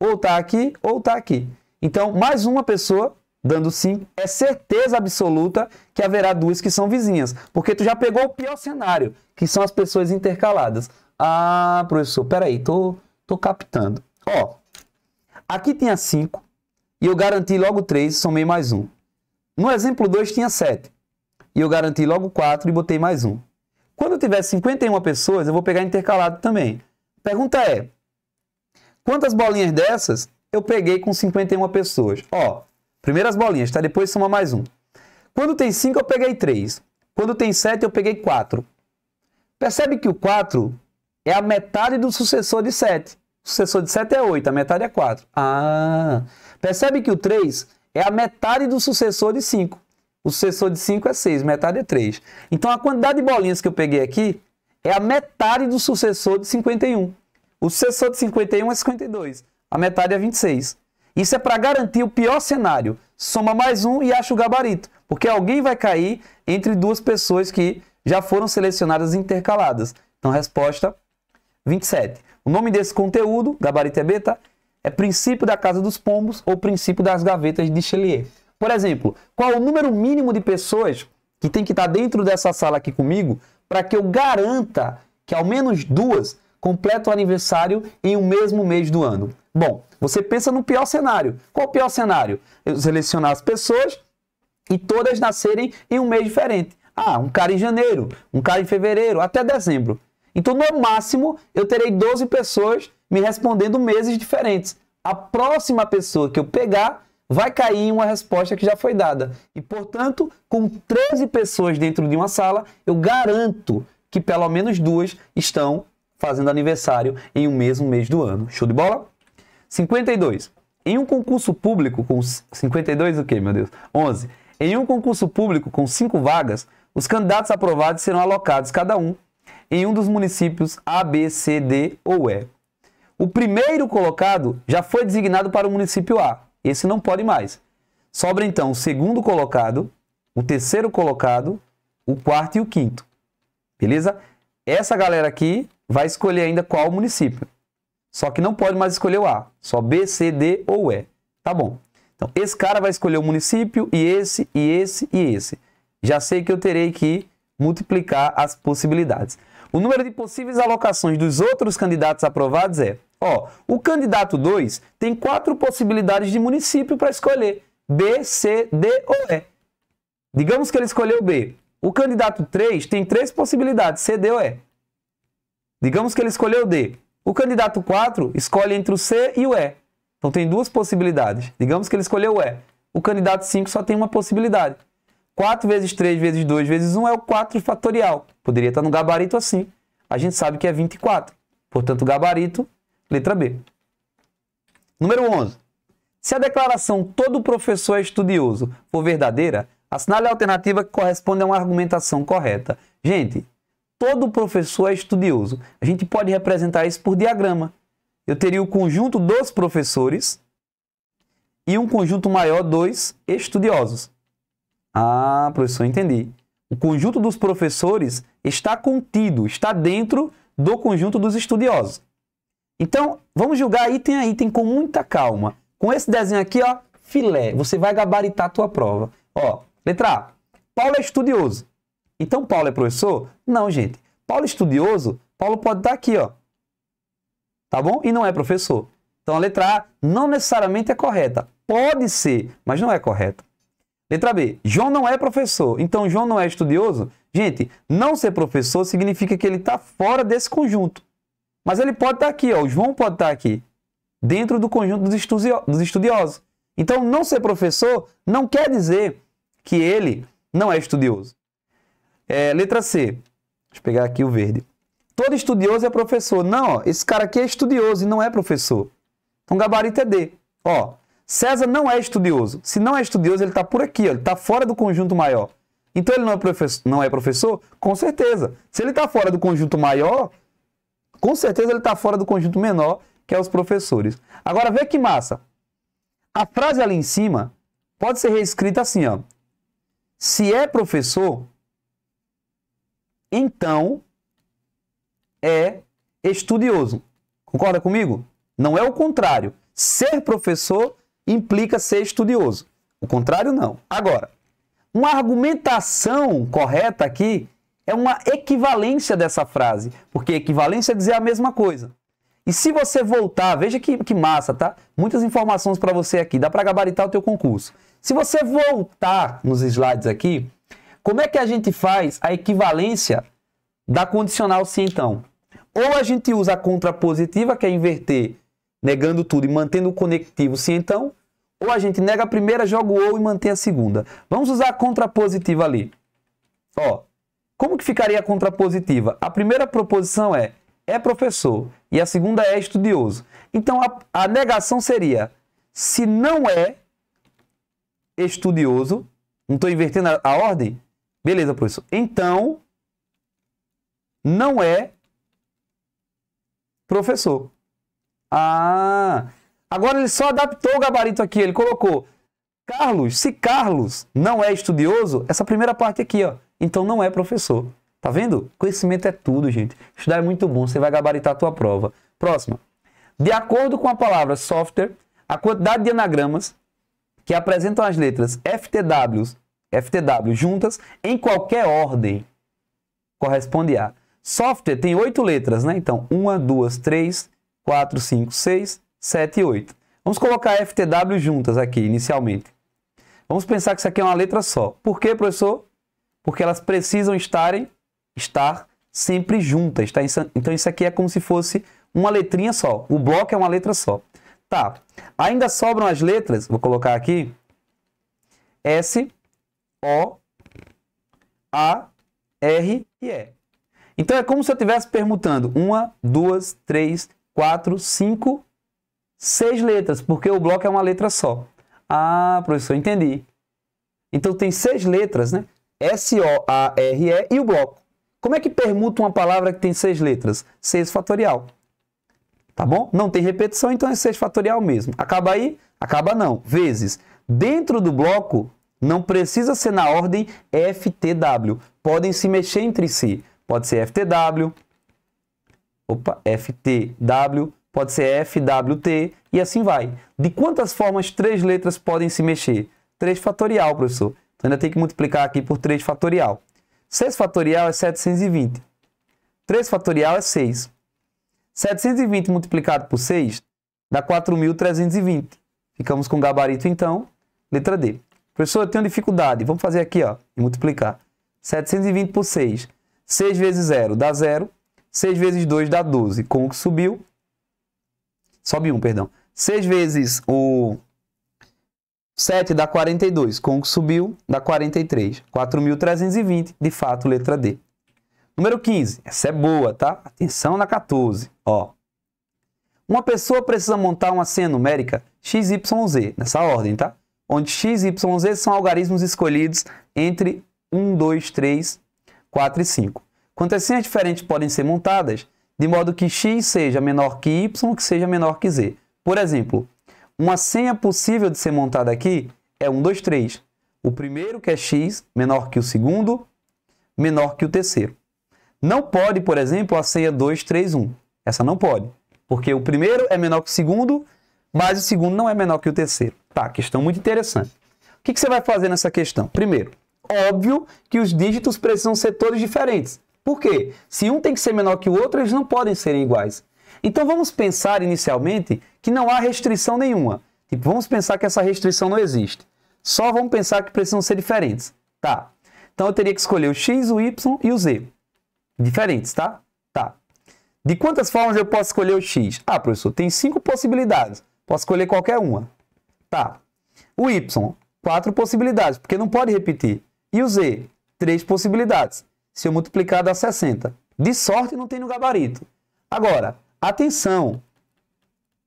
ou está aqui, ou está aqui. Então, mais uma pessoa dando 5, é certeza absoluta que haverá duas que são vizinhas, porque tu já pegou o pior cenário, que são as pessoas intercaladas. Ah, professor, peraí, tô captando. Ó, aqui tinha 5, e eu garanti logo 3, somei mais 1. No exemplo 2 tinha 7, e eu garanti logo 4 e botei mais 1. Quando eu tiver 51 pessoas, eu vou pegar intercalado também. Pergunta é, quantas bolinhas dessas eu peguei com 51 pessoas? Ó, primeiras bolinhas, tá? Depois soma mais 1. Quando tem 5, eu peguei 3. Quando tem 7, eu peguei 4. Percebe que o 4 é a metade do sucessor de 7. O sucessor de 7 é 8, a metade é 4. Ah, percebe que o 3 é a metade do sucessor de 5. O sucessor de 5 é 6, metade é 3. Então, a quantidade de bolinhas que eu peguei aqui é a metade do sucessor de 51. O sucessor de 51 é 52. A metade é 26. Isso é para garantir o pior cenário. Soma mais 1 e acha o gabarito. Porque alguém vai cair entre duas pessoas que já foram selecionadas intercaladas. Então, resposta 27. O nome desse conteúdo, gabarito é beta, é princípio da casa dos pombos ou princípio das gavetas de Chelier. Por exemplo, qual é o número mínimo de pessoas que tem que estar dentro dessa sala aqui comigo para que eu garanta que ao menos duas completam o aniversário em um mesmo mês do ano? Bom, você pensa no pior cenário. Qual o pior cenário? Eu selecionar as pessoas e todas nascerem em um mês diferente. Ah, um cara em janeiro, um cara em fevereiro, até dezembro. Então, no máximo, eu terei 12 pessoas me respondendo meses diferentes. A próxima pessoa que eu pegar vai cair em uma resposta que já foi dada. E, portanto, com 13 pessoas dentro de uma sala, eu garanto que pelo menos duas estão fazendo aniversário em um mesmo mês do ano. Show de bola? 52. Em um concurso público com... 52 o quê, meu Deus? 11. Em um concurso público com 5 vagas, os candidatos aprovados serão alocados, cada um, em um dos municípios A, B, C, D ou E. O primeiro colocado já foi designado para o município A. Esse não pode mais. Sobra então o segundo colocado, o terceiro colocado, o quarto e o quinto. Beleza? Essa galera aqui vai escolher ainda qual município. Só que não pode mais escolher o A. Só B, C, D ou E. Tá bom. Então, esse cara vai escolher o município e esse, e esse, e esse. Já sei que eu terei que multiplicar as possibilidades. O número de possíveis alocações dos outros candidatos aprovados é... Ó, o candidato 2 tem 4 possibilidades de município para escolher. B, C, D ou E. Digamos que ele escolheu B. O candidato 3 tem 3 possibilidades, C, D ou E. Digamos que ele escolheu D. O candidato 4 escolhe entre o C e o E. Então tem 2 possibilidades. Digamos que ele escolheu o E. O candidato 5 só tem uma possibilidade. 4 vezes 3 vezes 2 vezes 1 é o 4 fatorial. Poderia estar no gabarito assim. A gente sabe que é 24. Portanto, o gabarito, letra B. Número 11. Se a declaração todo professor é estudioso for verdadeira, assinale a alternativa que corresponde a uma argumentação correta. Gente, todo professor é estudioso. A gente pode representar isso por diagrama. Eu teria o conjunto dos professores e um conjunto maior dos estudiosos. Ah, professor, entendi. O conjunto dos professores está contido, está dentro do conjunto dos estudiosos. Então, vamos julgar item a item com muita calma. Com esse desenho aqui, ó, filé, você vai gabaritar a tua prova. Ó, letra A. Paulo é estudioso. Então, Paulo é professor? Não, gente. Paulo é estudioso, Paulo pode estar aqui, ó. Tá bom? E não é professor. Então, a letra A não necessariamente é correta. Pode ser, mas não é correta. Letra B. João não é professor. Então, João não é estudioso? Gente, não ser professor significa que ele está fora desse conjunto. Mas ele pode estar aqui, ó. O João pode estar aqui. Dentro do conjunto dos estudiosos. Então, não ser professor não quer dizer que ele não é estudioso. Letra C. Deixa eu pegar aqui o verde. Todo estudioso é professor. Não, ó, esse cara aqui é estudioso e não é professor. Então, gabarito é D. Ó, César não é estudioso. Se não é estudioso, ele está por aqui, ó, ele está fora do conjunto maior. Então, ele não é professor? Com certeza. Se ele está fora do conjunto maior, com certeza ele está fora do conjunto menor, que é os professores. Agora, vê que massa. A frase ali em cima pode ser reescrita assim, ó. Se é professor, então é estudioso. Concorda comigo? Não é o contrário. Ser professor implica ser estudioso. O contrário, não. Agora, uma argumentação correta aqui é uma equivalência dessa frase, porque equivalência é dizer a mesma coisa. E se você voltar, veja que massa, tá? Muitas informações para você aqui, dá para gabaritar o teu concurso. Se você voltar nos slides aqui, como é que a gente faz a equivalência da condicional se então? Ou a gente usa a contrapositiva, que é inverter, negando tudo e mantendo o conectivo se então, ou a gente nega a primeira, joga o ou e mantém a segunda. Vamos usar a contrapositiva ali. Ó, como que ficaria a contrapositiva? A primeira proposição é professor e a segunda é estudioso. Então a negação seria, se não é estudioso, não estou invertendo a ordem? Beleza, professor. Então, não é professor. Ah, agora ele só adaptou o gabarito aqui. Ele colocou Carlos. Se Carlos não é estudioso, essa primeira parte aqui, ó, então não é professor. Tá vendo? Conhecimento é tudo, gente. Estudar é muito bom. Você vai gabaritar a tua prova. Próxima. De acordo com a palavra software, a quantidade de anagramas que apresentam as letras FTW juntas em qualquer ordem corresponde a. Software tem 8 letras, né? Então, 1, 2, 3, 4, 5, 6, 7 e 8. Vamos colocar FTW juntas aqui, inicialmente. Vamos pensar que isso aqui é uma letra só. Por quê, professor? Porque elas precisam estar sempre juntas. Tá? Então, isso aqui é como se fosse uma letrinha só. O bloco é uma letra só. Tá. Ainda sobram as letras, vou colocar aqui, S, O, A, R e E. Então, é como se eu estivesse permutando 1, 2, 3, 4, 5, 6 letras, porque o bloco é uma letra só. Ah, professor, entendi. Então, tem 6 letras, né? S, O, A, R, E e o bloco. Como é que permuta uma palavra que tem 6 letras? 6 fatorial. Tá bom? Não tem repetição, então é 6 fatorial mesmo. Acaba aí? Acaba não. Vezes. Dentro do bloco, não precisa ser na ordem FTW. Podem se mexer entre si. Pode ser FTW, FTW, pode ser FWT e assim vai. De quantas formas 3 letras podem se mexer? 3 fatorial, professor. Então ainda tem que multiplicar aqui por 3 fatorial. 6 fatorial é 720. 3 fatorial é 6. 720 multiplicado por 6 dá 4.320. Ficamos com o gabarito, então, letra D. Professor, eu tenho dificuldade. Vamos fazer aqui, ó, e multiplicar. 720 por 6. 6 vezes 0 dá 0. 6 vezes 2 dá 12. Com o que subiu? Sobe 1, perdão. 6 vezes o 7 dá 42. Com o que subiu? Dá 43. 4.320. De fato, letra D. Número 15. Essa é boa, tá? Atenção na 14. Ó. Uma pessoa precisa montar uma senha numérica XYZ, nessa ordem, tá? Onde X e YZ são algarismos escolhidos entre 1, 2, 3, 4 e 5. Quantas senhas diferentes podem ser montadas, de modo que X seja menor que Y, que seja menor que Z. Por exemplo, uma senha possível de ser montada aqui é 1, 2, 3. O primeiro, que é X, menor que o segundo, menor que o terceiro. Não pode, por exemplo, a senha 2, 3, 1. Essa não pode, porque o primeiro é menor que o segundo, mas o segundo não é menor que o terceiro. Tá, questão muito interessante. O que você vai fazer nessa questão? Primeiro, óbvio que os dígitos precisam ser todos diferentes. Por quê? Se um tem que ser menor que o outro, eles não podem serem iguais. Então vamos pensar inicialmente que não há restrição nenhuma. Tipo, vamos pensar que essa restrição não existe. Só vamos pensar que precisam ser diferentes. Tá. Então eu teria que escolher o X, o Y e o Z. Diferentes, tá? Tá. De quantas formas eu posso escolher o X? Ah, professor, tem 5 possibilidades. Posso escolher qualquer uma. Tá. O Y, 4 possibilidades, porque não pode repetir. E o Z, 3 possibilidades. Se eu multiplicar, dá 60. De sorte, não tem no gabarito. Agora, atenção.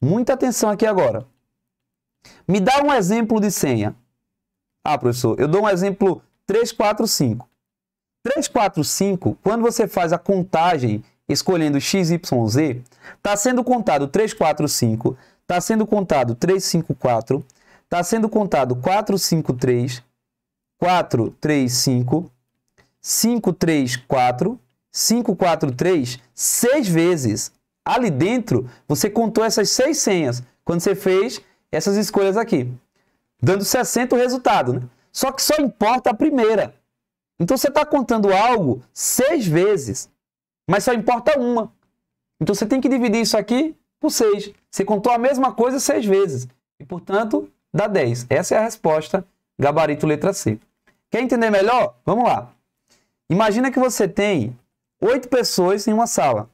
Muita atenção aqui agora. Me dá um exemplo de senha. Ah, professor, eu dou um exemplo 3, 4, 5. 3, 4, 5, quando você faz a contagem escolhendo x, y, z, está sendo contado 3, 4, 5, está sendo contado 3, 5, 4, está sendo contado 4, 5, 3, 4, 3, 5, 5, 3, 4, 5, 4, 3, 6 vezes. Ali dentro, você contou essas 6 senhas, quando você fez essas escolhas aqui. dando 60 o resultado, né? Só que só importa a primeira. Então você está contando algo 6 vezes, mas só importa uma. Então você tem que dividir isso aqui por 6. Você contou a mesma coisa 6 vezes. E, portanto, dá 10. Essa é a resposta, gabarito letra C. Quer entender melhor? Vamos lá. Imagina que você tem 8 pessoas em uma sala.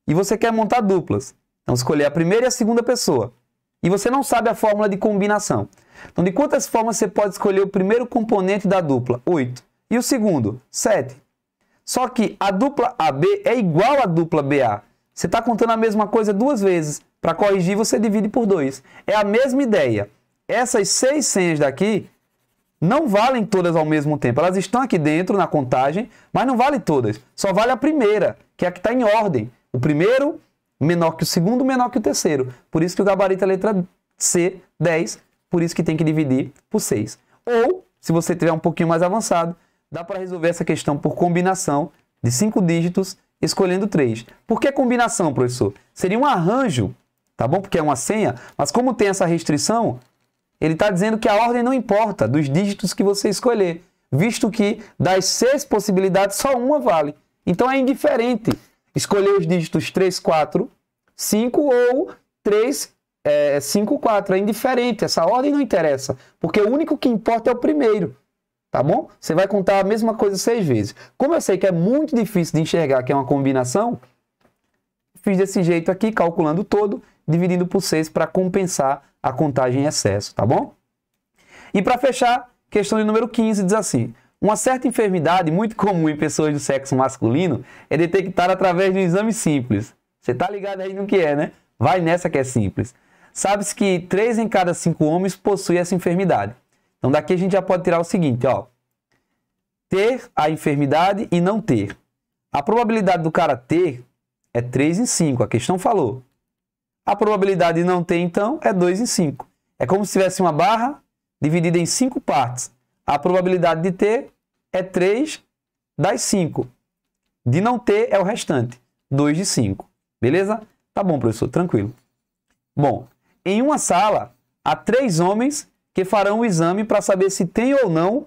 E você quer montar duplas. Então, escolher a primeira e a segunda pessoa. E você não sabe a fórmula de combinação. Então, de quantas formas você pode escolher o primeiro componente da dupla? 8. E o segundo? 7. Só que a dupla AB é igual à dupla BA. Você está contando a mesma coisa 2 vezes. Para corrigir, você divide por 2. É a mesma ideia. Essas 6 senhas daqui não valem todas ao mesmo tempo. Elas estão aqui dentro na contagem, mas não valem todas. Só vale a primeira, que é a que está em ordem. O primeiro menor que o segundo, menor que o terceiro. Por isso que o gabarito é letra C, 10. Por isso que tem que dividir por 6. Ou, se você tiver um pouquinho mais avançado, dá para resolver essa questão por combinação de 5 dígitos, escolhendo 3. Por que combinação, professor? Seria um arranjo, tá bom? Porque é uma senha, mas como tem essa restrição, ele está dizendo que a ordem não importa dos dígitos que você escolher, visto que das 6 possibilidades, só uma vale. Então é indiferente escolher os dígitos 3, 4, 5 ou 3, 5, 4. É indiferente, essa ordem não interessa, porque o único que importa é o primeiro. Tá bom? Você vai contar a mesma coisa 6 vezes. Como eu sei que é muito difícil de enxergar que é uma combinação, fiz desse jeito aqui, calculando todo, dividindo por 6 para compensar a contagem em excesso, tá bom? E para fechar, questão de número 15 diz assim: uma certa enfermidade muito comum em pessoas do sexo masculino é detectada através de um exame simples. Você tá ligado aí no que é, né? Vai nessa que é simples. Sabe-se que 3 em cada 5 homens possuem essa enfermidade. Então daqui a gente já pode tirar o seguinte, ó. Ter a enfermidade e não ter. A probabilidade do cara ter é 3 em 5, a questão falou. A probabilidade de não ter, então, é 2 em 5. É como se tivesse uma barra dividida em 5 partes. A probabilidade de ter é 3 das 5. De não ter é o restante, 2 de 5. Beleza? Tá bom, professor, tranquilo. Bom, em uma sala, há 3 homens que farão o exame para saber se tem ou não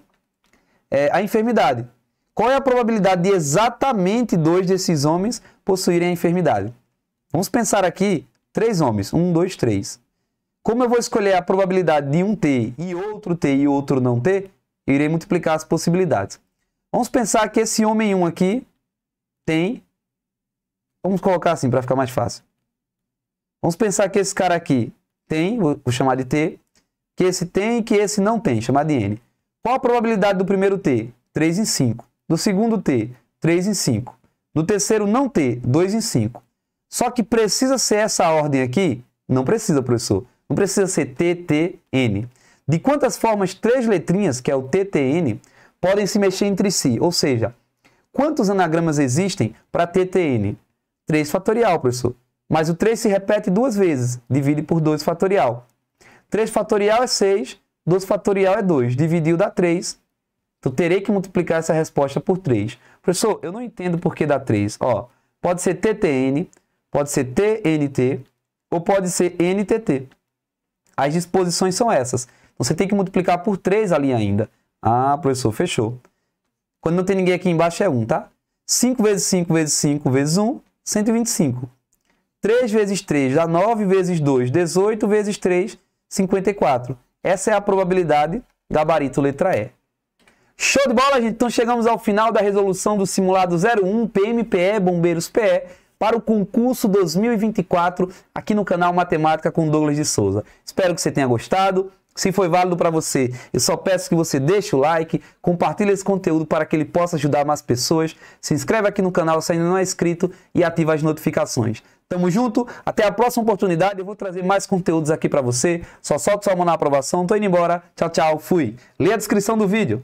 a enfermidade. Qual é a probabilidade de exatamente 2 desses homens possuírem a enfermidade? Vamos pensar aqui, 3 homens, 1, 2, 3. Como eu vou escolher a probabilidade de um ter e outro não ter, eu irei multiplicar as possibilidades. Vamos pensar que esse homem 1 aqui tem... Vamos colocar assim para ficar mais fácil. Vamos pensar que esse cara aqui tem, vou chamar de T, que esse tem e que esse não tem, chamar de N. Qual a probabilidade do primeiro T? 3 em 5. Do segundo T, 3 em 5. Do terceiro não T, 2 em 5. Só que precisa ser essa ordem aqui? Não precisa, professor. Não precisa ser T, T, N. De quantas formas 3 letrinhas, que é o T, T, N, podem se mexer entre si? Ou seja, quantos anagramas existem para T, T, N? 3 fatorial, professor. Mas o 3 se repete 2 vezes. Divide por 2 fatorial. 3 fatorial é 6, 2 fatorial é 2. Dividiu dá 3. Então, terei que multiplicar essa resposta por 3. Professor, eu não entendo por que dá 3. Ó, pode ser TTN, pode ser TNT, ou pode ser NTT. As disposições são essas. Então, você tem que multiplicar por 3 ali ainda. Ah, professor, fechou. Quando não tem ninguém aqui embaixo é 1, tá? 5 vezes 5 vezes 5 vezes 1, 125. 3 vezes 3 dá 9 vezes 2, 18 vezes 3, 54. Essa é a probabilidade, gabarito letra E. Show de bola, gente! Então chegamos ao final da resolução do simulado 01 PMPE Bombeiros PE para o concurso 2024 aqui no canal Matemática com Douglas de Souza. Espero que você tenha gostado. Se foi válido para você, eu só peço que você deixe o like, compartilhe esse conteúdo para que ele possa ajudar mais pessoas. Se inscreve aqui no canal se ainda não é inscrito e ativa as notificações. Tamo junto, até a próxima oportunidade, eu vou trazer mais conteúdos aqui para você. Só solta sua mão na aprovação, tô indo embora. Tchau, tchau, fui. Lê a descrição do vídeo.